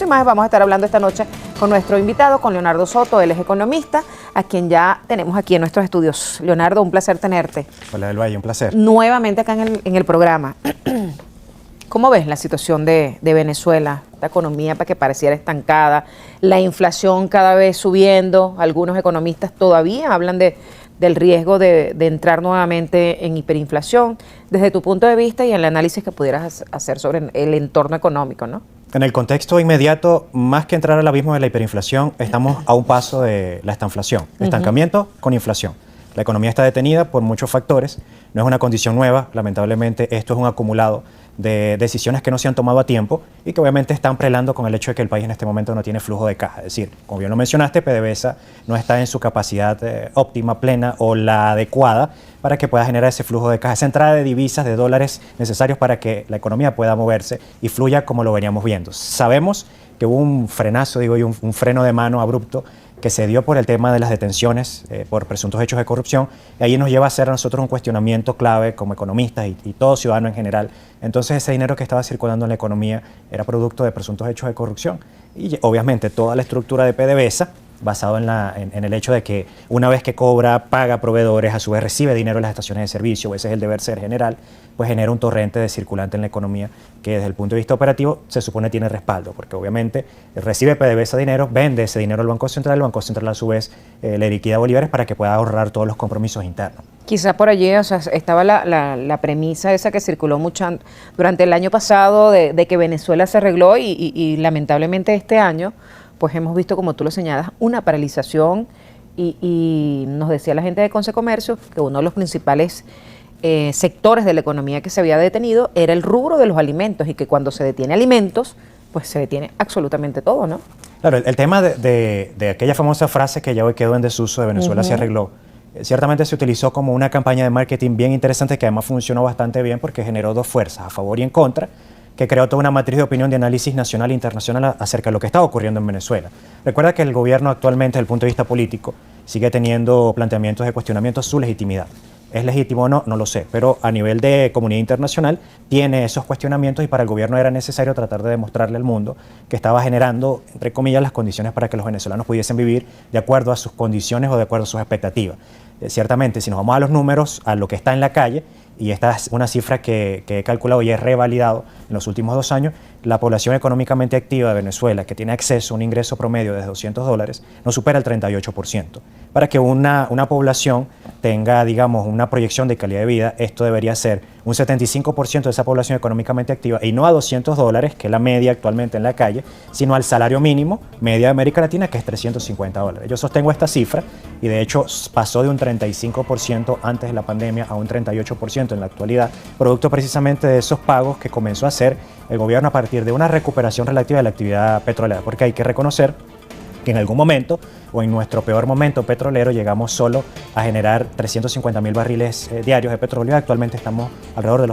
Y más vamos a estar hablando esta noche con nuestro invitado, con Leonardo Soto. Él es economista, a quien ya tenemos aquí en nuestros estudios. Leonardo, un placer tenerte. Hola del Valle, un placer. Nuevamente acá en el programa. ¿Cómo ves la situación de Venezuela? La economía para que pareciera estancada, la inflación cada vez subiendo. Algunos economistas todavía hablan del riesgo de entrar nuevamente en hiperinflación. Desde tu punto de vista y el análisis que pudieras hacer sobre el entorno económico, ¿no? En el contexto inmediato, más que entrar al abismo de la hiperinflación, estamos a un paso de la estanflación. Estancamiento con inflación. La economía está detenida por muchos factores, no es una condición nueva, lamentablemente esto es un acumulado de decisiones que no se han tomado a tiempo y que obviamente están prelando con el hecho de que el país en este momento no tiene flujo de caja. Es decir, como bien lo mencionaste, PDVSA no está en su capacidad óptima, plena o la adecuada para que pueda generar ese flujo de caja, esa entrada de divisas, de dólares necesarios para que la economía pueda moverse y fluya como lo veníamos viendo. Sabemos que hubo un frenazo, digo yo, un freno de mano abrupto que se dio por el tema de las detenciones por presuntos hechos de corrupción, y ahí nos lleva a hacer a nosotros un cuestionamiento clave como economistas y todo ciudadano en general. Entonces ese dinero que estaba circulando en la economía era producto de presuntos hechos de corrupción y obviamente toda la estructura de PDVSA basado en el hecho de que una vez que cobra, paga proveedores, a su vez recibe dinero en las estaciones de servicio, ese es el deber ser general, pues genera un torrente de circulante en la economía que desde el punto de vista operativo se supone tiene respaldo, porque obviamente recibe PDVSA dinero, vende ese dinero al Banco Central, el Banco Central a su vez le liquida bolívares para que pueda ahorrar todos los compromisos internos. Quizás por allí, o sea, estaba la premisa esa que circuló mucho durante el año pasado de que Venezuela se arregló y lamentablemente este año pues hemos visto, como tú lo señalas, una paralización y nos decía la gente de Consecomercio que uno de los principales sectores de la economía que se había detenido era el rubro de los alimentos y que cuando se detiene alimentos, pues se detiene absolutamente todo, ¿no? Claro, el tema de aquella famosa frase que ya hoy quedó en desuso de Venezuela se arregló, ciertamente se utilizó como una campaña de marketing bien interesante que además funcionó bastante bien porque generó dos fuerzas, a favor y en contra, que creó toda una matriz de opinión de análisis nacional e internacional acerca de lo que está ocurriendo en Venezuela. Recuerda que el gobierno actualmente, desde el punto de vista político, sigue teniendo planteamientos de cuestionamiento a su legitimidad. ¿Es legítimo o no? No lo sé, pero a nivel de comunidad internacional tiene esos cuestionamientos y para el gobierno era necesario tratar de demostrarle al mundo que estaba generando, entre comillas, las condiciones para que los venezolanos pudiesen vivir de acuerdo a sus condiciones o de acuerdo a sus expectativas. Ciertamente, si nos vamos a los números, a lo que está en la calle, y esta es una cifra que he calculado y he revalidado en los últimos 2 años, la población económicamente activa de Venezuela, que tiene acceso a un ingreso promedio de $200, no supera el 38%. Para que una población tenga, digamos, una proyección de calidad de vida, esto debería ser un 75% de esa población económicamente activa, y no a $200, que es la media actualmente en la calle, sino al salario mínimo media de América Latina, que es $350. Yo sostengo esta cifra, y de hecho pasó de un 35% antes de la pandemia a un 38% en la actualidad, producto precisamente de esos pagos que comenzó a hacer el gobierno a partir de una recuperación relativa de la actividad petrolera, porque hay que reconocer que en algún momento, o en nuestro peor momento petrolero, llegamos solo a generar 350.000 barriles diarios de petróleo, y actualmente estamos alrededor de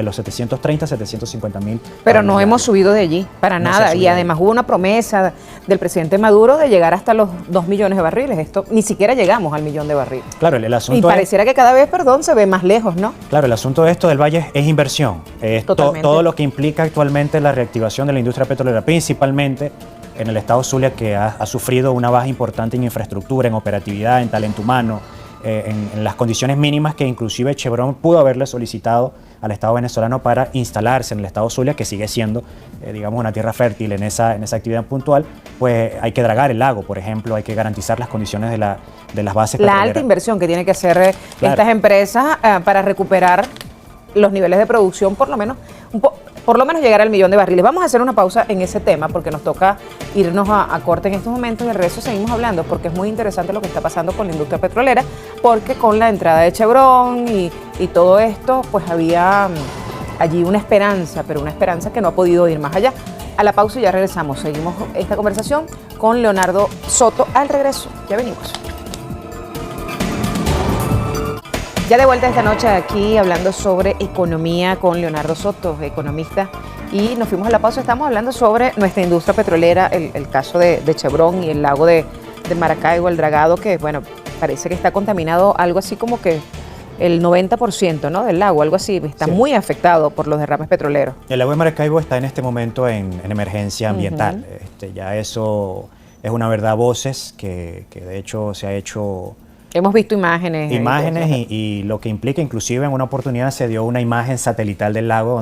los 730, 750.000. Pero no hemos subido de allí, para nada, y además hubo una promesa del presidente Maduro de llegar hasta los 2 millones de barriles, esto ni siquiera llegamos al 1 millón de barriles. Claro, el asunto y pareciera que cada vez, se ve más lejos, ¿no? Claro, el asunto de esto del Valle es inversión, es todo lo que implica actualmente la reactivación de la industria petrolera, principalmente en el estado Zulia, que ha sufrido una baja importante en infraestructura, en operatividad, en talento humano, en las condiciones mínimas que inclusive Chevron pudo haberle solicitado al Estado venezolano para instalarse en el estado Zulia, que sigue siendo, digamos, una tierra fértil en esa actividad puntual. Pues hay que dragar el lago, por ejemplo, hay que garantizar las condiciones de las bases petroleras. La alta inversión que tienen que hacer estas empresas para recuperar los niveles de producción, por lo menos llegar al 1 millón de barriles. Vamos a hacer una pausa en ese tema porque nos toca irnos a corte en estos momentos, y el resto seguimos hablando porque es muy interesante lo que está pasando con la industria petrolera, porque con la entrada de Chevron y todo esto, pues había allí una esperanza, pero una esperanza que no ha podido ir más allá. A la pausa y ya regresamos. Seguimos esta conversación con Leonardo Soto al regreso. Ya venimos. Ya de vuelta esta noche aquí hablando sobre economía con Leonardo Soto, economista, y nos fuimos a la pausa. Estamos hablando sobre nuestra industria petrolera, el caso de Chevron y el lago de Maracaibo, el dragado, que bueno, parece que está contaminado, algo así como que el 90%, ¿no?, del lago, algo así, está muy afectado por los derrames petroleros. El lago de Maracaibo está en este momento en emergencia ambiental. Ya eso es una verdad, voces que de hecho se ha hecho... Hemos visto imágenes. Y lo que implica, inclusive en una oportunidad se dio una imagen satelital del lago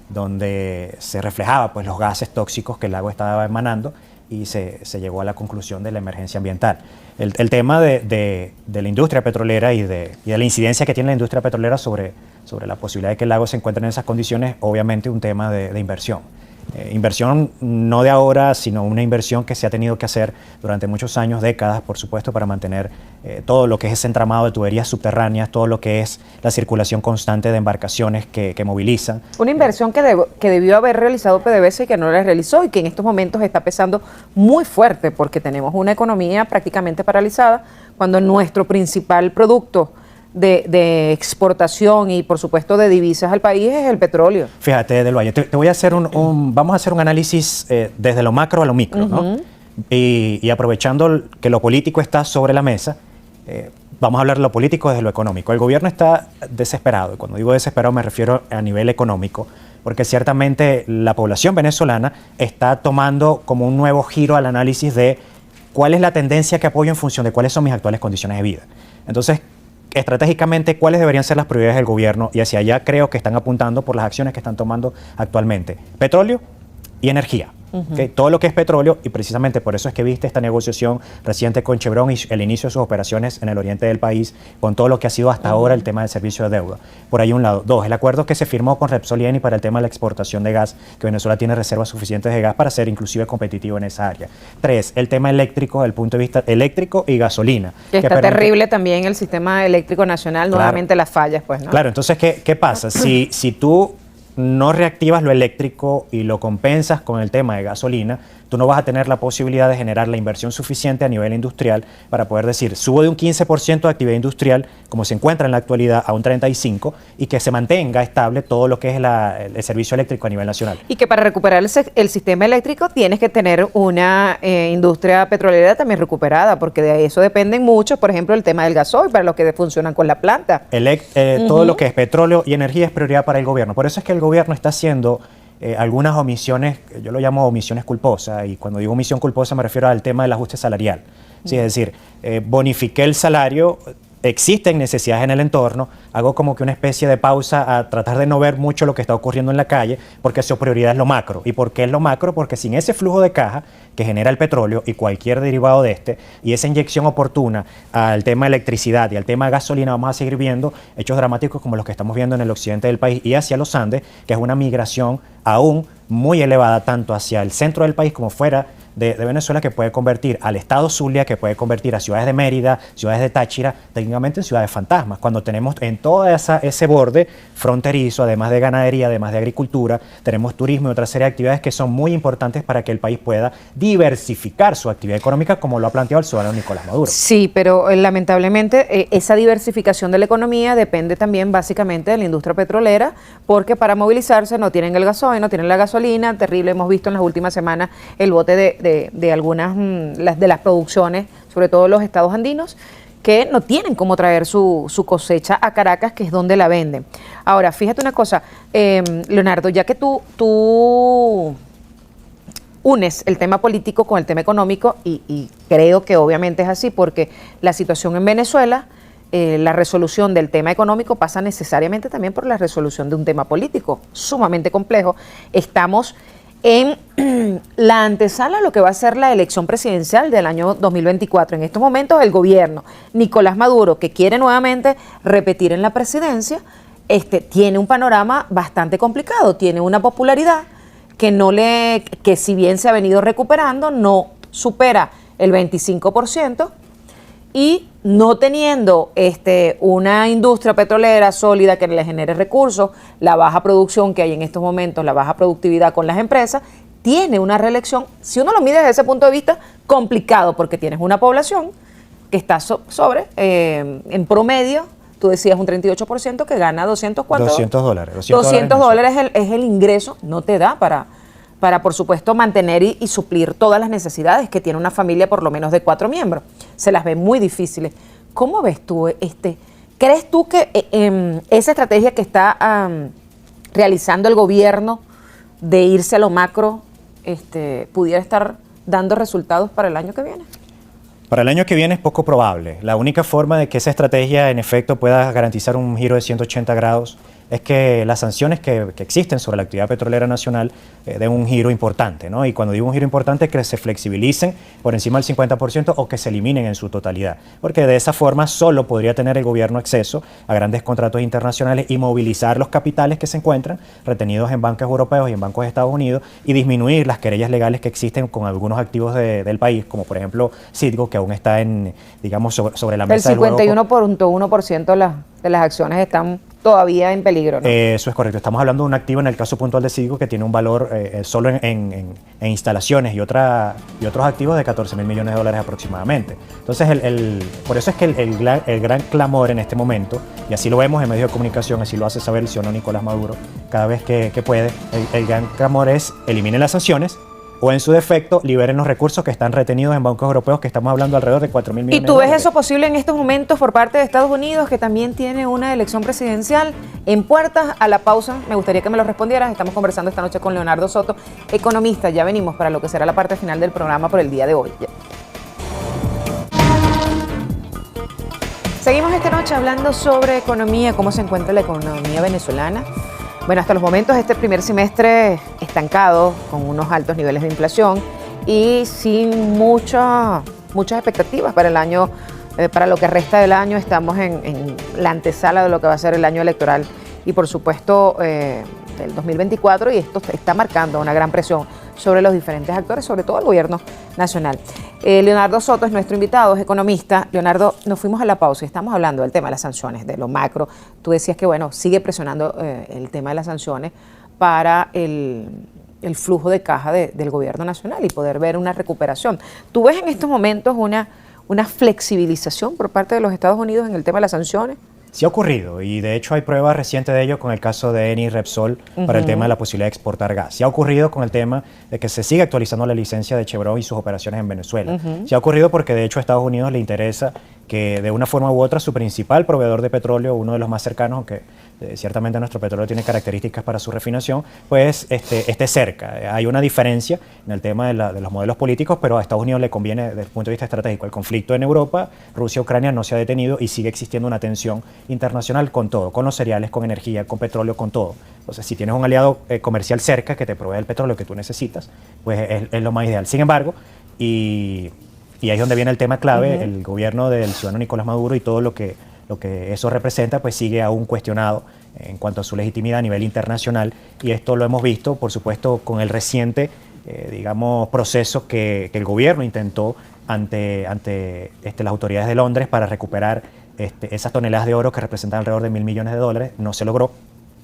donde se reflejaba pues los gases tóxicos que el lago estaba emanando y se llegó a la conclusión de la emergencia ambiental. El tema de la industria petrolera y de la incidencia que tiene la industria petrolera sobre la posibilidad de que el lago se encuentre en esas condiciones, obviamente un tema de inversión. Inversión no de ahora, sino una inversión que se ha tenido que hacer durante muchos años, décadas, por supuesto, para mantener todo lo que es ese entramado de tuberías subterráneas, todo lo que es la circulación constante de embarcaciones que movilizan. Una inversión que debió haber realizado PDVSA y que no la realizó y que en estos momentos está pesando muy fuerte porque tenemos una economía prácticamente paralizada cuando nuestro principal producto de exportación y por supuesto de divisas al país es el petróleo. Fíjate, Del Valle, te voy a hacer vamos a hacer un análisis desde lo macro a lo micro, ¿no? Y aprovechando que lo político está sobre la mesa, vamos a hablar de lo político desde lo económico. El gobierno está desesperado, y cuando digo desesperado me refiero a nivel económico, porque ciertamente la población venezolana está tomando como un nuevo giro al análisis de cuál es la tendencia que apoyo en función de cuáles son mis actuales condiciones de vida. Entonces, estratégicamente, ¿cuáles deberían ser las prioridades del gobierno? Y hacia allá creo que están apuntando por las acciones que están tomando actualmente. Petróleo y energía. ¿Okay? Todo lo que es petróleo, y precisamente por eso es que viste esta negociación reciente con Chevron y el inicio de sus operaciones en el oriente del país, con todo lo que ha sido hasta ahora el tema del servicio de deuda. Por ahí un lado. Dos, el acuerdo que se firmó con Repsol y Eni para el tema de la exportación de gas, que Venezuela tiene reservas suficientes de gas para ser inclusive competitivo en esa área. Tres, el tema eléctrico, desde el punto de vista eléctrico y gasolina. Que está terrible también el sistema eléctrico nacional, claro, nuevamente las fallas, pues, ¿no? Claro, entonces, ¿qué pasa? Si tú no reactivas lo eléctrico y lo compensas con el tema de gasolina, tú no vas a tener la posibilidad de generar la inversión suficiente a nivel industrial para poder decir, subo de un 15% de actividad industrial, como se encuentra en la actualidad, a un 35%, y que se mantenga estable todo lo que es el servicio eléctrico a nivel nacional. Y que para recuperar el sistema eléctrico tienes que tener una industria petrolera también recuperada, porque de eso dependen mucho, por ejemplo, el tema del gasoil, para los que funcionan con la planta. Todo lo que es petróleo y energía es prioridad para el gobierno. Por eso es que el gobierno está haciendo algunas omisiones, yo lo llamo omisiones culposas, y cuando digo omisión culposa me refiero al tema del ajuste salarial. Sí, es decir, bonifiqué el salario, existen necesidades en el entorno, hago como que una especie de pausa a tratar de no ver mucho lo que está ocurriendo en la calle, porque su prioridad es lo macro. ¿Y por qué es lo macro? Porque sin ese flujo de caja que genera el petróleo y cualquier derivado de este, y esa inyección oportuna al tema de electricidad y al tema de gasolina, vamos a seguir viendo hechos dramáticos como los que estamos viendo en el occidente del país y hacia los Andes, que es una migración aún muy elevada tanto hacia el centro del país como fuera de Venezuela, que puede convertir al estado Zulia, que puede convertir a ciudades de Mérida, ciudades de Táchira, técnicamente en ciudades fantasmas, cuando tenemos en todo ese borde fronterizo, además de ganadería, además de agricultura, tenemos turismo y otra serie de actividades que son muy importantes para que el país pueda diversificar su actividad económica, como lo ha planteado el ciudadano Nicolás Maduro. Sí, pero lamentablemente esa diversificación de la economía depende también básicamente de la industria petrolera, porque para movilizarse no tienen el gasoil, no tienen la gasolina, terrible, hemos visto en las últimas semanas el bote de algunas de las producciones, sobre todo los estados andinos, que no tienen cómo traer su cosecha a Caracas, que es donde la venden. Ahora, fíjate una cosa, Leonardo, ya que tú unes el tema político con el tema económico, y creo que obviamente es así, porque la situación en Venezuela, la resolución del tema económico pasa necesariamente también por la resolución de un tema político sumamente complejo. Estamos en la antesala a lo que va a ser la elección presidencial del año 2024. En estos momentos el gobierno, Nicolás Maduro, que quiere nuevamente repetir en la presidencia, tiene un panorama bastante complicado, tiene una popularidad que si bien se ha venido recuperando, no supera el 25%, y no teniendo una industria petrolera sólida que le genere recursos, la baja producción que hay en estos momentos, la baja productividad con las empresas, tiene una reelección, si uno lo mide desde ese punto de vista, complicado, porque tienes una población que está en promedio, tú decías un 38% que gana $200 dólares. $200 es el ingreso, no te da para por supuesto, mantener y suplir todas las necesidades que tiene una familia por lo menos de 4 miembros. Se las ve muy difíciles. ¿Cómo ves tú ¿Crees tú que esa estrategia que está realizando el gobierno de irse a lo macro pudiera estar dando resultados para el año que viene? Para el año que viene es poco probable. La única forma de que esa estrategia en efecto pueda garantizar un giro de 180 grados es que las sanciones que existen sobre la actividad petrolera nacional den un giro importante, ¿no? Y cuando digo un giro importante es que se flexibilicen por encima del 50% o que se eliminen en su totalidad, porque de esa forma solo podría tener el gobierno acceso a grandes contratos internacionales y movilizar los capitales que se encuentran retenidos en bancos europeos y en bancos de Estados Unidos y disminuir las querellas legales que existen con algunos activos del país, como por ejemplo Citgo, que aún está digamos, sobre la mesa del 51.1% de las acciones están todavía en peligro, ¿no? Eso es correcto. Estamos hablando de un activo en el caso puntual de Citgo que tiene un valor solo en instalaciones y otros activos de 14 mil millones de dólares aproximadamente. Entonces, por eso es que el gran clamor en este momento, y así lo vemos en medios de comunicación, así lo hace saber el ciudadano Nicolás Maduro cada vez que puede, el gran clamor es eliminen las sanciones o en su defecto liberen los recursos que están retenidos en bancos europeos, que estamos hablando alrededor de 4 mil millones de dólares. ¿Y tú ves eso posible en estos momentos por parte de Estados Unidos, que también tiene una elección presidencial en puertas? A la pausa, me gustaría que me lo respondieras. Estamos conversando esta noche con Leonardo Soto, economista. Ya venimos para lo que será la parte final del programa por el día de hoy. Seguimos esta noche hablando sobre economía, cómo se encuentra la economía venezolana. Bueno, hasta los momentos este primer semestre estancado, con unos altos niveles de inflación y sin muchas expectativas para el año, para lo que resta del año. Estamos en la antesala de lo que va a ser el año electoral y por supuesto del 2024, y esto está marcando una gran presión sobre los diferentes actores, sobre todo el gobierno nacional. Leonardo Soto es nuestro invitado, es economista. Leonardo, nos fuimos a la pausa y estamos hablando del tema de las sanciones, de lo macro. Tú decías que, bueno, sigue presionando el tema de las sanciones para el flujo de caja del gobierno nacional y poder ver una recuperación. ¿Tú ves en estos momentos una flexibilización por parte de los Estados Unidos en el tema de las sanciones? Sí ha ocurrido, y de hecho hay pruebas recientes de ello con el caso de Eni y Repsol para el tema de la posibilidad de exportar gas. Sí ha ocurrido con el tema de que se sigue actualizando la licencia de Chevron y sus operaciones en Venezuela. Sí ha ocurrido porque de hecho a Estados Unidos le interesa que de una forma u otra su principal proveedor de petróleo, uno de los más cercanos, aunque ciertamente nuestro petróleo tiene características para su refinación, pues esté cerca. Hay una diferencia en el tema de los modelos políticos, pero a Estados Unidos le conviene desde el punto de vista estratégico. El conflicto en Europa, Rusia-Ucrania, no se ha detenido y sigue existiendo una tensión internacional con todo, con los cereales, con energía, con petróleo, con todo. Entonces, si tienes un aliado comercial cerca que te provee el petróleo que tú necesitas, pues es lo más ideal. Sin embargo, y ahí es donde viene el tema clave, el gobierno del ciudadano Nicolás Maduro y todo lo que eso representa, pues sigue aún cuestionado en cuanto a su legitimidad a nivel internacional, y esto lo hemos visto, por supuesto, con el reciente, digamos, proceso que el gobierno intentó ante las autoridades de Londres para recuperar esas toneladas de oro que representan alrededor de $1.000 millones. No se logró.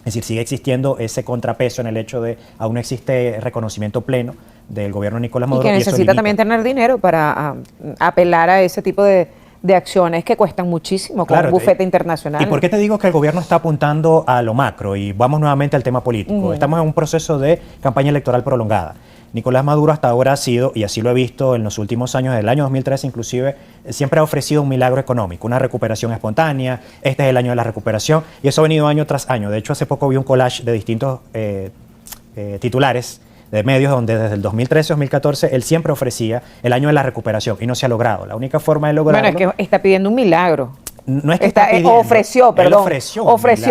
Es decir, sigue existiendo ese contrapeso en el hecho de aún no existe reconocimiento pleno del gobierno de Nicolás Maduro. Y que necesita también tener dinero para apelar a ese tipo de acciones que cuestan muchísimo, con un bufete internacional. ¿Y por qué te digo que el gobierno está apuntando a lo macro? Y vamos nuevamente al tema político. Estamos en un proceso de campaña electoral prolongada. Nicolás Maduro hasta ahora ha sido, y así lo he visto en los últimos años, del año 2013 inclusive, siempre ha ofrecido un milagro económico, una recuperación espontánea. Este es el año de la recuperación, y eso ha venido año tras año. De hecho, hace poco vi un collage de distintos titulares de medios donde desde el 2013-2014 él siempre ofrecía el año de la recuperación y no se ha logrado. La única forma de lograrlo... Bueno, es que está pidiendo un milagro. No es que está pidiendo, ofreció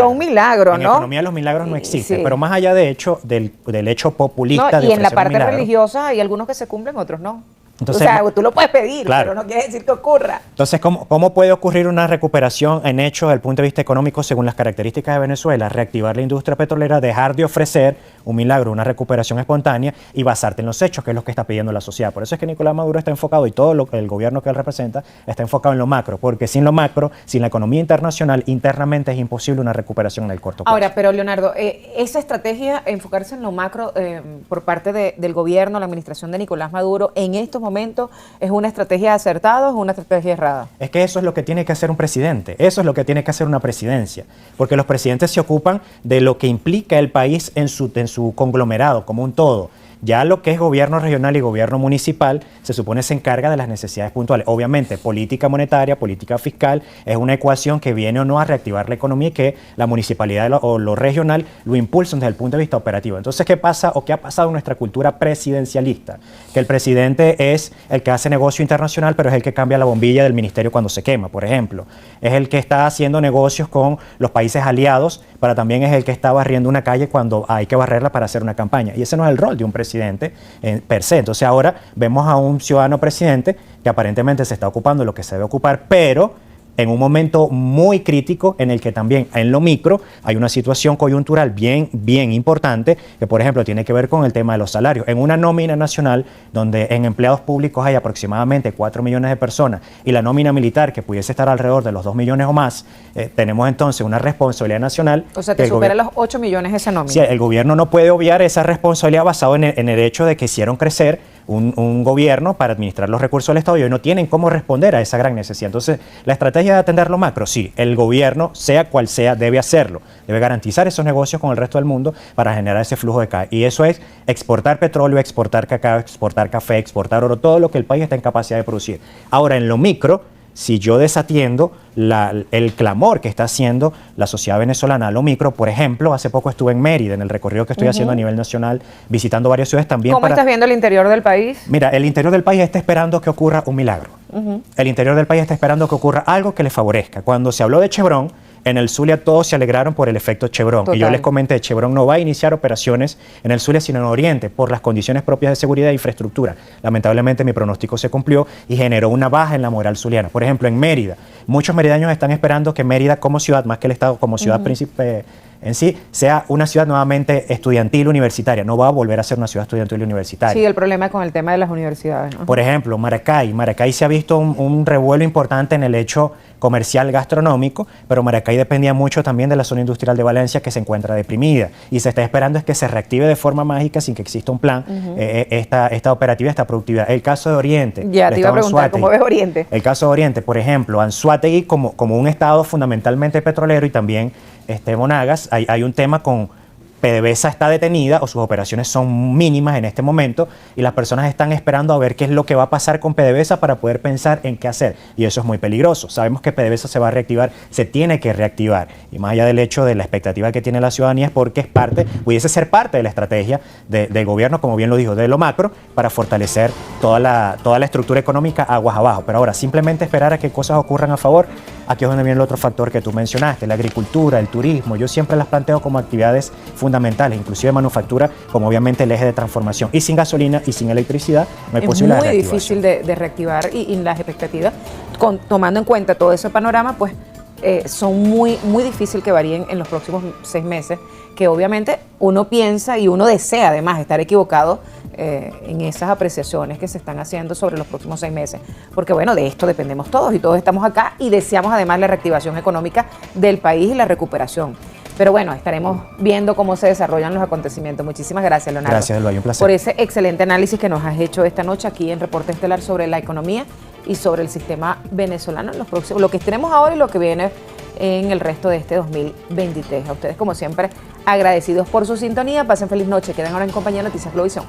un milagro, ¿no? En economía los milagros no existen, sí. Pero más allá de hecho del hecho populista, no, y en la parte religiosa hay algunos que se cumplen, otros no. Entonces, o sea, tú lo puedes pedir, claro, pero no quiere decir que ocurra. Entonces, ¿cómo puede ocurrir una recuperación en hechos desde el punto de vista económico según las características de Venezuela? Reactivar la industria petrolera, dejar de ofrecer un milagro, una recuperación espontánea y basarte en los hechos, que es lo que está pidiendo la sociedad. Por eso es que Nicolás Maduro está enfocado, y todo el gobierno que él representa está enfocado en lo macro, porque sin lo macro, sin la economía internacional, internamente es imposible una recuperación en el corto plazo. Ahora, pero Leonardo, esa estrategia, enfocarse en lo macro por parte del gobierno, la administración de Nicolás Maduro, en estos momentos, ¿es una estrategia acertada o es una estrategia errada? Es que eso es lo que tiene que hacer un presidente, eso es lo que tiene que hacer una presidencia, porque los presidentes se ocupan de lo que implica el país en su conglomerado como un todo. Ya lo que es gobierno regional y gobierno municipal se supone se encarga de las necesidades puntuales. Obviamente, política monetaria, política fiscal, es una ecuación que viene o no a reactivar la economía y que la municipalidad o lo regional lo impulsan desde el punto de vista operativo. Entonces, ¿qué pasa o qué ha pasado en nuestra cultura presidencialista? Que el presidente es el que hace negocio internacional, pero es el que cambia la bombilla del ministerio cuando se quema, por ejemplo. Es el que está haciendo negocios con los países aliados, pero también es el que está barriendo una calle cuando hay que barrerla para hacer una campaña. Y ese no es el rol de un presidente per se. Entonces ahora vemos a un ciudadano presidente que aparentemente se está ocupando de lo que se debe ocupar, pero en un momento muy crítico en el que también en lo micro hay una situación coyuntural bien importante que, por ejemplo, tiene que ver con el tema de los salarios. En una nómina nacional donde en empleados públicos hay aproximadamente 4 millones de personas y la nómina militar que pudiese estar alrededor de los 2 millones o más, tenemos entonces una responsabilidad nacional. O sea, te supera los 8 millones esa nómina. Sí, el gobierno no puede obviar esa responsabilidad basado en el hecho de que hicieron crecer un gobierno para administrar los recursos del Estado y hoy no tienen cómo responder a esa gran necesidad. Entonces, la estrategia de atender lo macro, sí, el gobierno, sea cual sea, debe hacerlo. Debe garantizar esos negocios con el resto del mundo para generar ese flujo de caja. Y eso es exportar petróleo, exportar cacao, exportar café, exportar oro, todo lo que el país está en capacidad de producir. Ahora, en lo micro, si yo desatiendo el clamor que está haciendo la sociedad venezolana a lo micro, por ejemplo, hace poco estuve en Mérida, en el recorrido que estoy haciendo a nivel nacional, visitando varias ciudades también. ¿Cómo estás viendo el interior del país? Mira, el interior del país está esperando que ocurra un milagro. El interior del país está esperando que ocurra algo que le favorezca. Cuando se habló de Chevron, en el Zulia todos se alegraron por el efecto Chevron. Total. Y yo les comenté, Chevron no va a iniciar operaciones en el Zulia, sino en Oriente, por las condiciones propias de seguridad e infraestructura. Lamentablemente mi pronóstico se cumplió y generó una baja en la moral zuliana. Por ejemplo, en Mérida, muchos meridaños están esperando que Mérida como ciudad, más que el Estado, como ciudad príncipe en sí, sea una ciudad nuevamente estudiantil universitaria. No va a volver a ser una ciudad estudiantil universitaria. Sí, el problema con el tema de las universidades, ¿no? Por ejemplo, Maracay. Maracay se ha visto un revuelo importante en el hecho comercial gastronómico, pero Maracay dependía mucho también de la zona industrial de Valencia, que se encuentra deprimida. Y se está esperando es que se reactive de forma mágica sin que exista un plan esta operativa, esta productividad. El caso de Oriente. Ya te iba a preguntar, ¿cómo ves Oriente? El caso de Oriente, por ejemplo, Anzoátegui como un estado fundamentalmente petrolero y también Monagas, hay un tema con PDVSA está detenida o sus operaciones son mínimas en este momento y las personas están esperando a ver qué es lo que va a pasar con PDVSA para poder pensar en qué hacer. Y eso es muy peligroso. Sabemos que PDVSA se va a reactivar, se tiene que reactivar. Y más allá del hecho de la expectativa que tiene la ciudadanía es porque pudiese ser parte de la estrategia del gobierno, como bien lo dijo, de lo macro, para fortalecer toda la estructura económica aguas abajo. Pero ahora, simplemente esperar a que cosas ocurran a favor, aquí es donde viene el otro factor que tú mencionaste, la agricultura, el turismo. Yo siempre las planteo como actividades fundamentales, inclusive manufactura, como obviamente el eje de transformación. Y sin gasolina y sin electricidad no hay posibilidad de reactivación. Es muy difícil de reactivar y las expectativas, tomando en cuenta todo ese panorama, pues son muy difícil que varíen en los próximos 6 meses, que obviamente uno piensa y uno desea además estar equivocado en esas apreciaciones que se están haciendo sobre los próximos 6 meses, porque bueno, de esto dependemos todos y todos estamos acá y deseamos además la reactivación económica del país y la recuperación. Pero bueno, estaremos viendo cómo se desarrollan los acontecimientos. Muchísimas gracias, Leonardo. Gracias, Eloy, un placer. Por ese excelente análisis que nos has hecho esta noche aquí en Reporte Estelar sobre la economía y sobre el sistema venezolano, lo que tenemos ahora y lo que viene en el resto de este 2023. A ustedes, como siempre, agradecidos por su sintonía. Pasen feliz noche. Queden ahora en compañía de Noticias Globovisión.